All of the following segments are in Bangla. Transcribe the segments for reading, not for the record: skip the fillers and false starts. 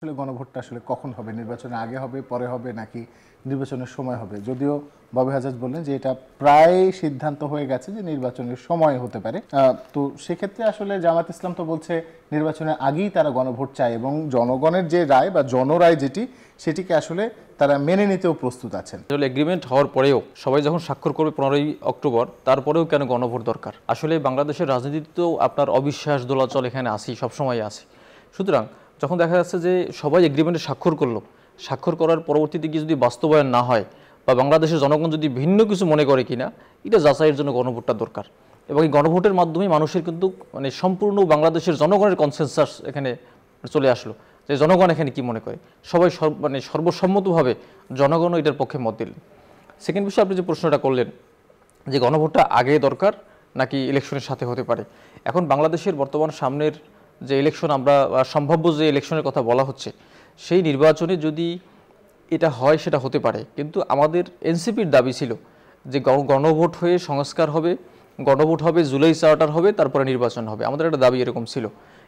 আসলে গণভোটটা আসলে কখন হবে? নির্বাচনের আগে হবে, পরে হবে নাকি নির্বাচনের সময় হবে? যদিও ববি হাজাজ বললেন যে এটা প্রায় সিদ্ধান্ত হয়ে গেছে যে নির্বাচনের সময় হতে পারে। তো সেক্ষেত্রে আসলে জামাত ইসলাম তো বলছে নির্বাচনের আগেই তারা গণভোট চায় এবং জনগণের যে রায় বা জনরায় যেটি সেটিকে আসলে তারা মেনে নিতেও প্রস্তুত আছেন। আসলে এগ্রিমেন্ট হওয়ার পরেও সবাই যখন স্বাক্ষর করবে 15ই অক্টোবর, তারপরেও কেন গণভোট দরকার? আসলে বাংলাদেশের রাজনীতিতে তো আপনার অবিশ্বাস দোলাচল এখানে আসি, সবসময় আসে। সুতরাং যখন দেখা যাচ্ছে যে সবাই এগ্রিমেন্টে স্বাক্ষর করলো, স্বাক্ষর করার পরবর্তীতে গিয়ে যদি বাস্তবায়ন না হয় বা বাংলাদেশের জনগণ যদি ভিন্ন কিছু মনে করে কিনা, এটা যাচাইয়ের জন্য গণভোটটা দরকার। এবং এই গণভোটের মাধ্যমে মানুষের কিন্তু সম্পূর্ণ বাংলাদেশের জনগণের কনসেনসাস এখানে চলে আসলো যে জনগণ এখানে কি মনে করে। সবাই সর্বসম্মতভাবে জনগণও এটার পক্ষে মত দিলেন। সেকেন্ড বিষয়, আপনি যে প্রশ্নটা করলেন যে গণভোটটা আগে দরকার নাকি ইলেকশনের সাথে হতে পারে। এখন বাংলাদেশের বর্তমান সামনের যে ইলেকশন, আমরা সম্ভাব্য যে ইলেকশনের কথা বলা হচ্ছে, সেই নির্বাচনে যদি এটা হয় সেটা হতে পারে, কিন্তু আমাদের এনসিপির দাবি ছিল যে গণভোট হয়ে সংস্কার হবে, গণভোট হবে, জুলাই চার্টার হবে, তারপরে নির্বাচন হবে। আমাদের একটা দাবি এরকম ছিল,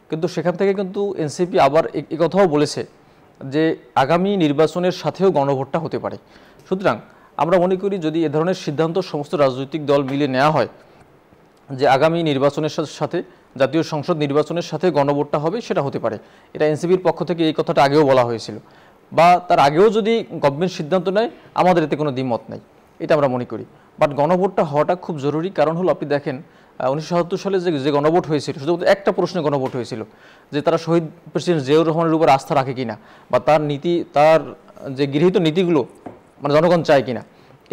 কিন্তু সেখান থেকে কিন্তু এনসিপি আবার এই কথাও বলেছে যে আগামী নির্বাচনের সাথেও গণভোটটা হতে পারে। সুতরাং আমরা মনে করি যদি এ ধরনের সিদ্ধান্ত সমস্ত রাজনৈতিক দল মিলে নেওয়া হয় যে আগামী নির্বাচনের সাথে, জাতীয় সংসদ নির্বাচনের সাথে গণভোটটা হবে, সেটা হতে পারে। এটা এনসিপির পক্ষ থেকে এই কথাটা আগেও বলা হয়েছিল, বা তার আগেও যদি গভর্নমেন্ট সিদ্ধান্ত নেয় আমাদের এতে কোনো দ্বিমত নেই, এটা আমরা মনে করি। বাট গণভোটটা হওয়াটা খুব জরুরি। কারণ হলো, আপনি দেখেন 1977 সালে যে গণভোট হয়েছিল, শুধুমাত্র একটা প্রশ্নে গণভোট হয়েছিল যে তারা শহীদ প্রেসিডেন্ট জিয়াউর রহমানের উপর আস্থা রাখে কিনা, বা তার যে গৃহীত নীতিগুলো মানে জনগণ চায় কিনা,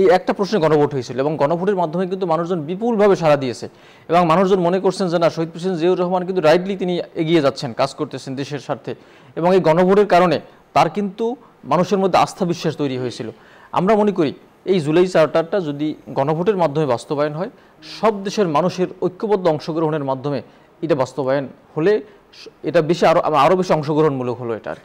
এই একটা প্রশ্নে গণভোট হয়েছিল। এবং গণভোটের মাধ্যমে কিন্তু মানুষজন বিপুলভাবে সাড়া দিয়েছে এবং মানুষজন মনে করছেন যে না, শহীদ প্রেসিডেন্ট জিয়াউর রহমান কিন্তু রাইটলি তিনি এগিয়ে যাচ্ছেন, কাজ করতেছেন দেশের স্বার্থে। এবং এই গণভোটের কারণে তার কিন্তু মানুষের মধ্যে আস্থা বিশ্বাস তৈরি হয়েছিল। আমরা মনে করি এই জুলাই চার্টারটা যদি গণভোটের মাধ্যমে বাস্তবায়ন হয়, সব দেশের মানুষের ঐক্যবদ্ধ অংশগ্রহণের মাধ্যমে এটা বাস্তবায়ন হলে এটা বেশি আরও বেশি অংশগ্রহণমূলক হলো এটা আর কি।